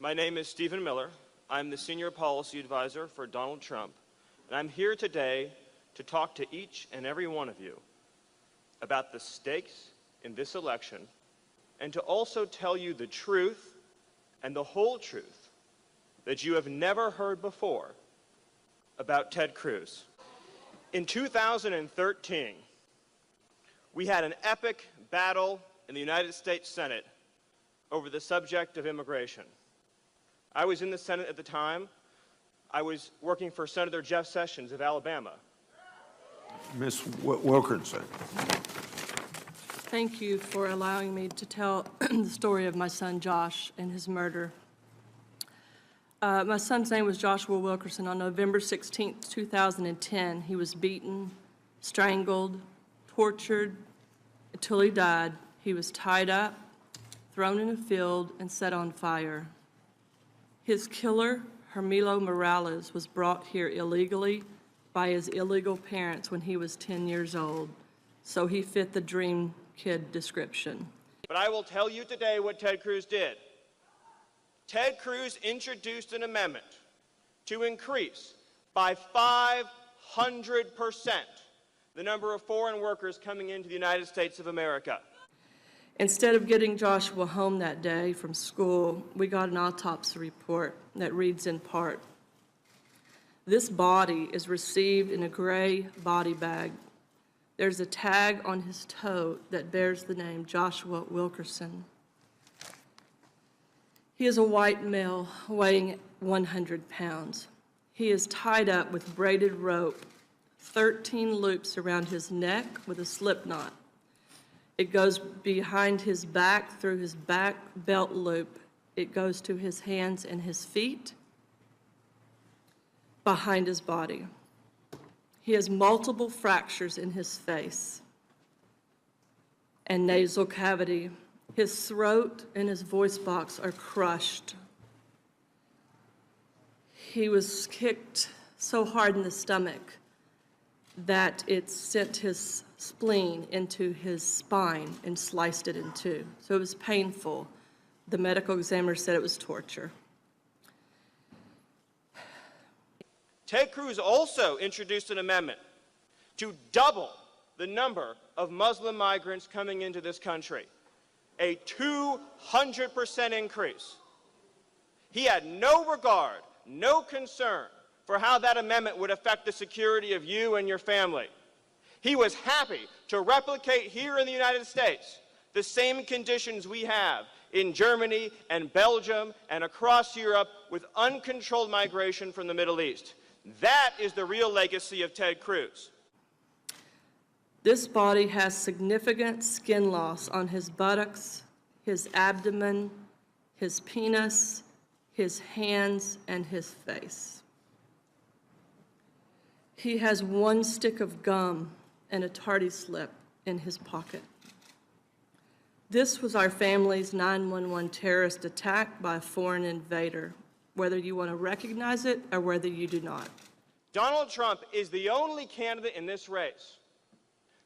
My name is Stephen Miller. I'm the Senior Policy Advisor for Donald Trump, and I'm here today to talk to each and every one of you about the stakes in this election and to also tell you the truth and the whole truth that you have never heard before about Ted Cruz. In 2013, we had an epic battle in the United States Senate over the subject of immigration. I was in the Senate at the time. I was working for Senator Jeff Sessions of Alabama. Ms. Wilkerson. Thank you for allowing me to tell the story of my son Josh and his murder. My son's name was Joshua Wilkerson. On November 16, 2010, he was beaten, strangled, tortured until he died. He was tied up, thrown in a field, and set on fire. His killer, Hermilo Morales, was brought here illegally by his illegal parents when he was 10 years old, so he fit the dream kid description. But I will tell you today what Ted Cruz did. Ted Cruz introduced an amendment to increase by 500% the number of foreign workers coming into the United States of America. Instead of getting Joshua home that day from school, we got an autopsy report that reads in part, "This body is received in a gray body bag. There's a tag on his toe that bears the name Joshua Wilkerson. He is a white male weighing 100 pounds. He is tied up with braided rope, 13 loops around his neck with a slip knot. It goes behind his back through his back belt loop. It goes to his hands and his feet, behind his body. He has multiple fractures in his face and nasal cavity. His throat and his voice box are crushed. He was kicked so hard in the stomach that it sent his spleen into his spine and sliced it in two. So it was painful. The medical examiner said it was torture." Ted Cruz also introduced an amendment to double the number of Muslim migrants coming into this country, a 200% increase. He had no regard, no concern for how that amendment would affect the security of you and your family. He was happy to replicate here in the United States the same conditions we have in Germany and Belgium and across Europe with uncontrolled migration from the Middle East. That is the real legacy of Ted Cruz. This body has significant skin loss on his buttocks, his abdomen, his penis, his hands, and his face. He has one stick of gum and a tardy slip in his pocket. This was our family's 9/11 terrorist attack by a foreign invader, whether you want to recognize it or whether you do not. Donald Trump is the only candidate in this race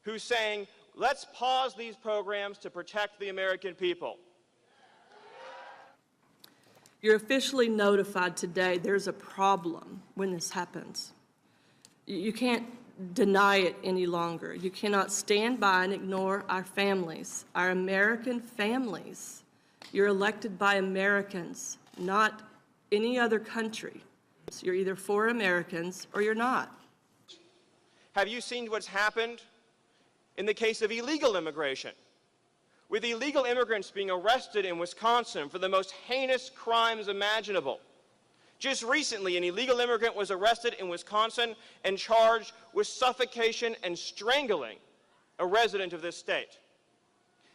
who's saying, let's pause these programs to protect the American people. You're officially notified today there's a problem when this happens. You can't deny it any longer. You cannot stand by and ignore our families, our American families. You're elected by Americans, not any other country. So you're either for Americans or you're not. Have you seen what's happened in the case of illegal immigration? With illegal immigrants being arrested in Wisconsin for the most heinous crimes imaginable. Just recently, an illegal immigrant was arrested in Wisconsin and charged with suffocation and strangling a resident of this state.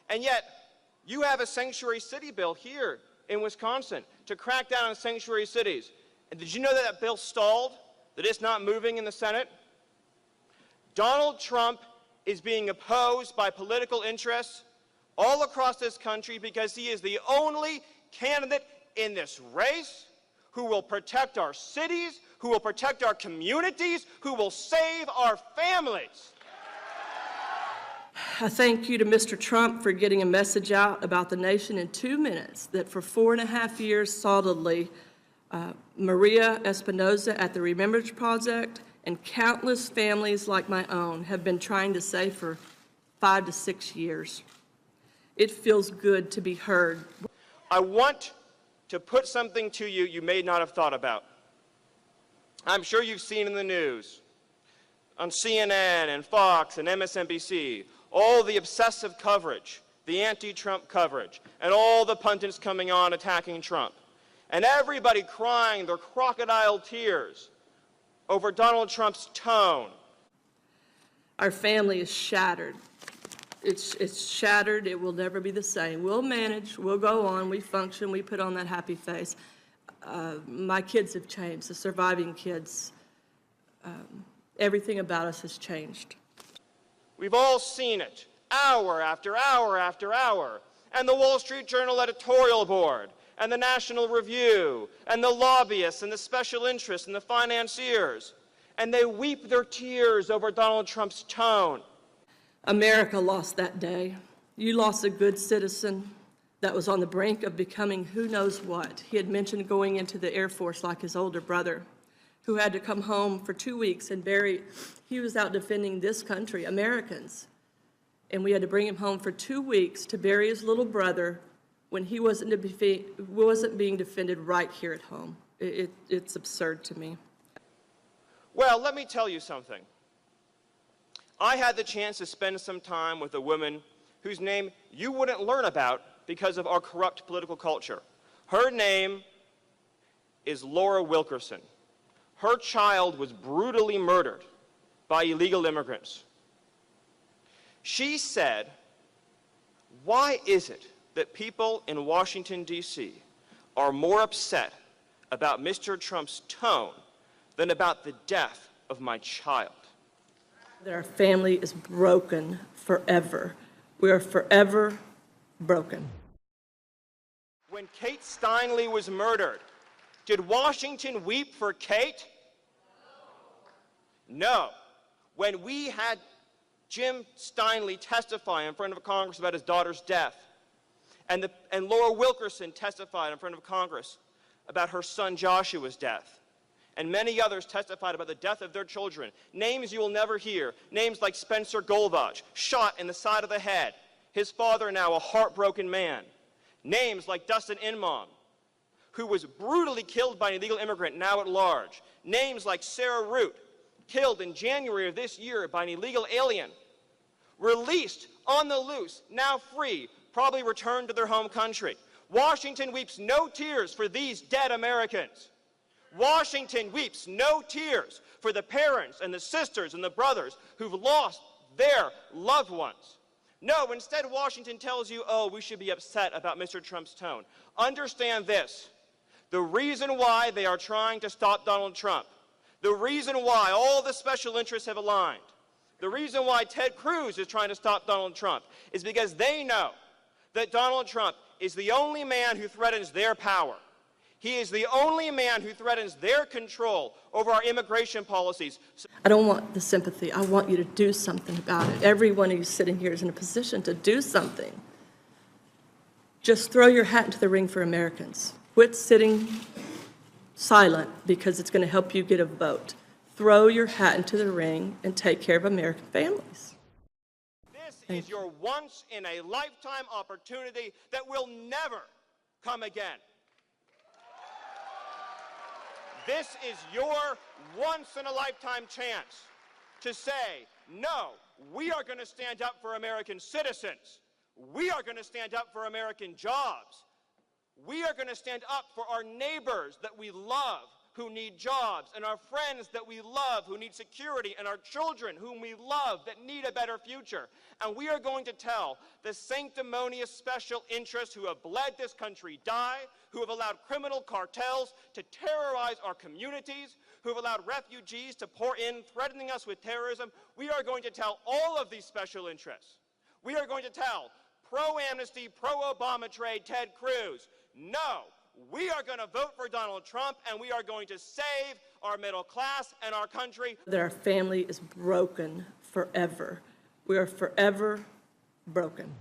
And yet, you have a sanctuary city bill here in Wisconsin to crack down on sanctuary cities. And did you know that that bill stalled? That it's not moving in the Senate? Donald Trump is being opposed by political interests all across this country because he is the only candidate in this race who will protect our cities, who will protect our communities, who will save our families. A thank you to Mr. Trump for getting a message out about the nation in 2 minutes that for 4.5 years solidly, Maria Espinoza at the Remembrance Project and countless families like my own have been trying to say for 5 to 6 years. It feels good to be heard. I want to put something to you you may not have thought about. I'm sure you've seen in the news, on CNN and Fox and MSNBC, all the obsessive coverage, the anti-Trump coverage, and all the pundits coming on attacking Trump. And everybody crying their crocodile tears over Donald Trump's tone. Our family is shattered. It's shattered. It will never be the same. We'll manage. We'll go on. We function. We put on that happy face. My kids have changed, the surviving kids. Everything about us has changed. We've all seen it, hour after hour after hour. And the Wall Street Journal editorial board, and the National Review, and the lobbyists, and the special interests, and the financiers. And they weep their tears over Donald Trump's tone. America lost that day. You lost a good citizen that was on the brink of becoming who knows what. He had mentioned going into the Air Force like his older brother, who had to come home for 2 weeks and he was out defending this country, Americans. And we had to bring him home for 2 weeks to bury his little brother when he wasn't being defended right here at home. It's absurd to me. Well, let me tell you something. I had the chance to spend some time with a woman whose name you wouldn't learn about because of our corrupt political culture. Her name is Laura Wilkerson. Her child was brutally murdered by illegal immigrants. She said, why is it that people in Washington, D.C. are more upset about Mr. Trump's tone than about the death of my child? That our family is broken forever. We are forever broken. When Kate Steinle was murdered, did Washington weep for Kate? No. When we had Jim Steinle testify in front of Congress about his daughter's death, and Laura Wilkerson testified in front of Congress about her son Joshua's death, and many others testified about the death of their children, names you will never hear, names like Spencer Golbach, shot in the side of the head, his father now a heartbroken man, names like Dustin Inman, who was brutally killed by an illegal immigrant now at large, names like Sarah Root, killed in January of this year by an illegal alien, released on the loose, now free, probably returned to their home country. Washington weeps no tears for these dead Americans. Washington weeps no tears for the parents and the sisters and the brothers who've lost their loved ones. No, instead Washington tells you, oh, we should be upset about Mr. Trump's tone. Understand this. The reason why they are trying to stop Donald Trump, the reason why all the special interests have aligned, the reason why Ted Cruz is trying to stop Donald Trump is because they know that Donald Trump is the only man who threatens their power. He is the only man who threatens their control over our immigration policies. I don't want the sympathy. I want you to do something about it. Everyone who's sitting here is in a position to do something. Just throw your hat into the ring for Americans. Quit sitting silent because it's going to help you get a vote. Throw your hat into the ring and take care of American families. This is your once-in-a-lifetime opportunity that will never come again. This is your once-in-a-lifetime chance to say, no, we are going to stand up for American citizens. We are going to stand up for American jobs. We are going to stand up for our neighbors that we love who need jobs, and our friends that we love who need security, and our children whom we love that need a better future. And we are going to tell the sanctimonious special interests who have bled this country die, who have allowed criminal cartels to terrorize our communities, who have allowed refugees to pour in, threatening us with terrorism. We are going to tell all of these special interests. We are going to tell pro-amnesty, pro-Obama trade Ted Cruz, no, we are going to vote for Donald Trump, and we are going to save our middle class and our country. That our family is broken forever. We are forever broken.